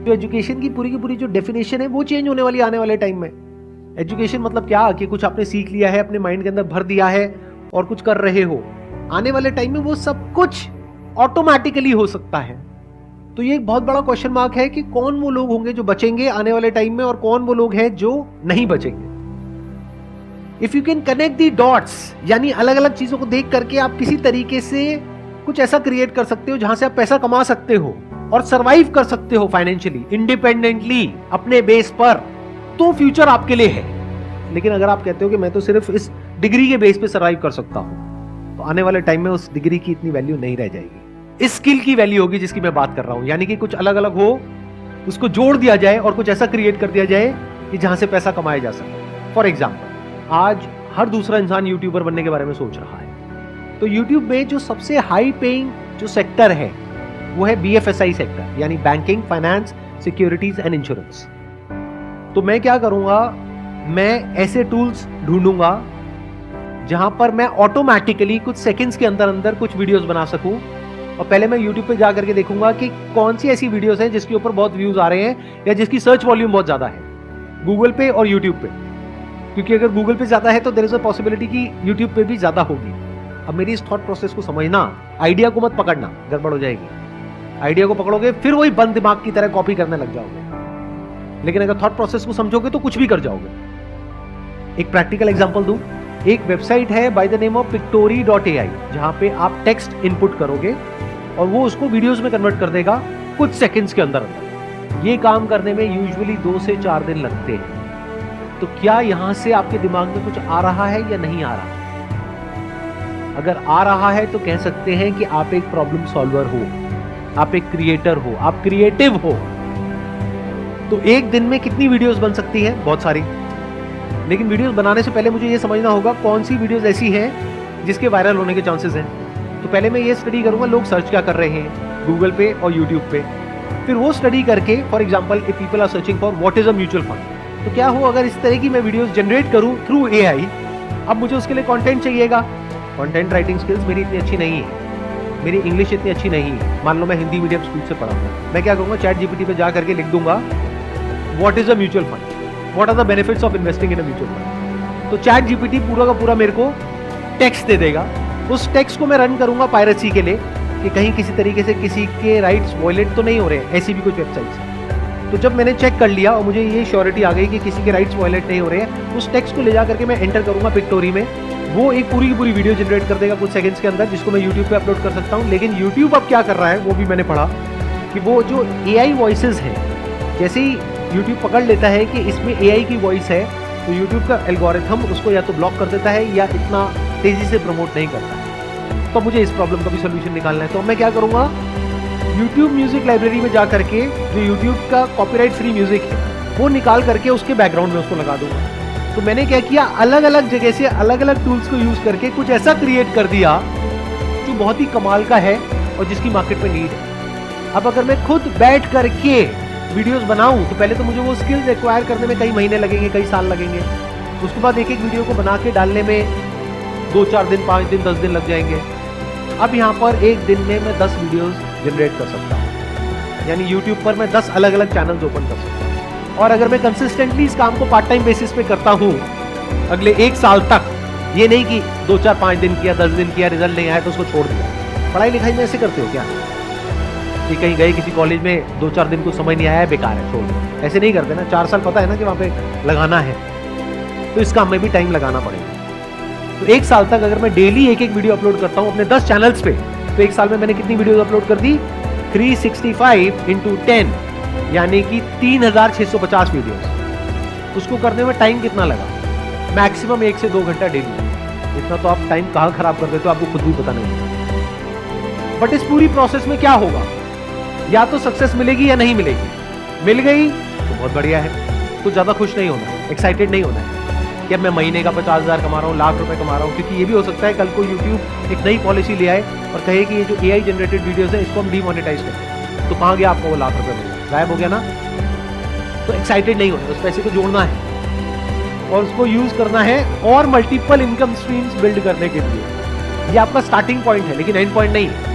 जो एजुकेशन की पूरी जो डेफिनेशन है वो चेंज होने वाली आने वाले टाइम में। एजुकेशन मतलब क्या कि कुछ आपने सीख लिया है, अपने माइंड के अंदर भर दिया है और कुछ कर रहे हो। आने वाले टाइम में वो सब कुछ ऑटोमेटिकली हो सकता है। तो ये एक बहुत बड़ा क्वेश्चन मार्क है कि कौन वो लोग होंगे जो बचेंगे आने वाले टाइम में और कौन वो लोग हैं जो नहीं बचेंगे। If you can connect the dots, यानी अलग अलग चीजों को देख करके आप किसी तरीके से कुछ ऐसा क्रिएट कर सकते हो जहां से आप पैसा कमा सकते हो और सरवाइव कर सकते हो फाइनेंशियली, इंडिपेंडेंटली, अपने बेस पर, तो फ्यूचर आपके लिए है। लेकिन अगर आप कहते हो कि मैं तो सिर्फ इस डिग्री के बेस पे सरवाइव कर सकता हूं, तो आने वाले टाइम में उस डिग्री की इतनी वैल्यू नहीं रह जाएगी। इस स्किल की वैल्यू होगी जिसकी मैं बात कर रहा हूं, यानी कि कुछ अलग अलग हो, उसको जोड़ दिया जाए और कुछ ऐसा क्रिएट कर दिया जाए कि जहां से पैसा कमाया जा सके। फॉर एग्जाम्पल, आज हर दूसरा इंसान यूट्यूबर बनने के बारे में सोच रहा है। तो यूट्यूब में जो सबसे हाई पेइंग जो सेक्टर है वो है BFSI सेक्टर, यानी banking, finance, securities and insurance. तो मैं क्या करूंगा, मैं ऐसे टूल्स ढूंढूंगा जहां पर मैं ऑटोमेटिकली कुछ सेकंड्स के अंदर अंदर कुछ वीडियोस बना सकूं। और पहले मैं यूट्यूब पे जा करके देखूंगा कि कौन सी ऐसी वीडियोस हैं जिसके ऊपर बहुत व्यूज आ रहे हैं या जिसकी सर्च वॉल्यूम बहुत ज्यादा है, गूगल पे और यूट्यूब पे। क्योंकि अगर गूगल पे ज्यादा है तो देयर इज अ पॉसिबिलिटी कि यूट्यूब पे भी ज्यादा होगी। अब मेरी इस थॉट प्रोसेस को समझना, आइडिया को मत पकड़ना, गड़बड़ हो जाएगी। आइडिया को पकड़ोगे फिर वही बंद दिमाग की तरह कॉपी करने लग जाओगे। लेकिन अगर थॉट प्रोसेस को समझोगे तो कुछ भी कर जाओगे। एक प्रैक्टिकल एग्जांपल दूं, एक वेबसाइट है by the name of pictory.ai, जहां पे आप टेक्स्ट इनपुट करोगे और वो उसको वीडियोस में कन्वर्ट कर देगा कुछ सेकंड्स के अंदर अंदर। ये काम करने में यूजुअली 2 से 4 दिन लगते हैं। तो क्या यहां से आपके दिमाग में कुछ आ रहा है या नहीं आ रहा? अगर आ रहा है तो कह सकते हैं कि आप एक प्रॉब्लम सॉल्वर हो, आप एक क्रिएटर हो, आप क्रिएटिव हो। तो एक दिन में कितनी वीडियोस बन सकती है? बहुत सारी। लेकिन वीडियोस बनाने से पहले मुझे ये समझना होगा कौन सी वीडियोस ऐसी हैं जिसके वायरल होने के चांसेस हैं। तो पहले मैं ये स्टडी करूंगा लोग सर्च क्या कर रहे हैं गूगल पे और यूट्यूब पे। फिर वो स्टडी करके, for example if people are searching for what is a mutual fund, तो क्या हो अगर इस तरह की मैं वीडियोस जनरेट करूं थ्रू AI। अब मुझे उसके लिए कंटेंट चाहिएगा। कंटेंट राइटिंग स्किल्स मेरी इतनी अच्छी नहीं है, मेरी इंग्लिश इतनी अच्छी नहीं है। मान लो मैं हिंदी मीडियम स्कूल से पढ़ा हूं, मैं क्या करूंगा, चैट GPT पे जा करके लिख दूंगा what is a mutual fund, what are the benefits of investing in a mutual fund. तो चैट GPT पूरा का पूरा मेरे को टेक्स्ट दे देगा। उस टेक्स्ट को मैं रन करूंगा पायरेसी के लिए कि कहीं किसी तरीके से किसी के राइट्स वायलेट तो नहीं हो रहे हैं, ऐसी भी कुछ वेबसाइट्स हैं। तो जब मैंने चेक कर लिया और मुझे ये श्योरिटी आ गई कि किसी के राइट्स वायलेट नहीं हो रहे हैं, उस टेक्स्ट को ले जा करके मैं एंटर करूंगा पिक्टोरी में। वो एक पूरी की पूरी वीडियो जनरेट कर देगा कुछ सेकंड्स के अंदर, जिसको मैं यूट्यूब पे अपलोड कर सकता हूं। लेकिन यूट्यूब अब क्या कर रहा है वो भी मैंने पढ़ा कि वो जो AI वॉइसेस हैं, जैसे ही यूट्यूब पकड़ लेता है कि इसमें AI की वॉइस है, तो यूट्यूब का एल्गोरिथम उसको या तो ब्लॉक कर देता है या इतना तेजी से प्रमोट नहीं करता है। तो मुझे इस प्रॉब्लम का भी सोल्यूशन निकालना है। तो मैं क्या करूंगा, यूट्यूब म्यूजिक लाइब्रेरी में जा करके जो यूट्यूब का कॉपीराइट फ्री म्यूजिक है वो निकाल करके उसके बैकग्राउंड में उसको लगा दूंगा। तो मैंने क्या किया, अलग अलग जगह से अलग अलग टूल्स को यूज करके कुछ ऐसा क्रिएट कर दिया जो बहुत ही कमाल का है और जिसकी मार्केट में नीड है। अब अगर मैं खुद बैठ करके वीडियोस बनाऊं तो पहले तो मुझे वो स्किल्स एक्वायर करने में कई महीने लगेंगे, कई साल लगेंगे। उसके बाद एक एक वीडियो को बना के डालने में 2-4 दिन, 5 दिन, 10 दिन लग जाएंगे। अब यहाँ पर एक दिन में मैं 10 वीडियोस जनरेट कर सकता हूँ, यानी यूट्यूब पर मैं 10 अलग अलग चैनल्स ओपन कर सकता हूँ। और अगर मैं कंसिस्टेंटली इस काम को पार्ट टाइम बेसिस पे करता हूँ अगले 1 साल तक, ये नहीं कि 2-4-5 दिन किया, 10 दिन किया, रिजल्ट नहीं आया तो उसको छोड़ दिया। पढ़ाई लिखाई में ऐसे करते हो क्या कि कहीं गए किसी कॉलेज में 2-4 दिन को समझ नहीं आया, बेकार है, छोड़ दो। ऐसे नहीं करते ना, 4 साल पता है ना कि वहाँ पे लगाना है, तो इस काम में भी टाइम लगाना पड़ेगा। तो 1 साल तक अगर मैं डेली एक एक वीडियो अपलोड करता हूँ अपने 10 चैनल्स पे, तो 1 साल में मैंने कितनी वीडियो अपलोड कर दी, 365 × 10, यानी कि 3650 वीडियोस। उसको करने में टाइम कितना लगा, मैक्सिमम 1 से 2 घंटा डेली। इतना तो आप टाइम कहाँ खराब कर देते हो आपको खुद भी पता नहीं। बट इस पूरी प्रोसेस में क्या होगा, या तो सक्सेस मिलेगी या नहीं मिलेगी। मिल गई तो बहुत बढ़िया है, कुछ ज्यादा खुश नहीं होना, एक्साइटेड नहीं होना है कि अब मैं महीने का 50,000 कमा रहा हूँ, लाख रुपए कमा रहा हूँ। क्योंकि ये भी हो सकता है कल को यूट्यूब एक नई पॉलिसी ले आए और कहे कि ये जो AI जनरेटेड वीडियोस है इसको हम डीमोनेटाइज करें, तो कहाँ गया आपको वो लाख रुपए मिले, गायब हो गया ना। तो एक्साइटेड नहीं होना, उस पैसे को जोड़ना है और उसको यूज करना है और मल्टीपल इनकम स्ट्रीम्स बिल्ड करने के लिए। ये आपका स्टार्टिंग पॉइंट है, लेकिन एंड पॉइंट नहीं है।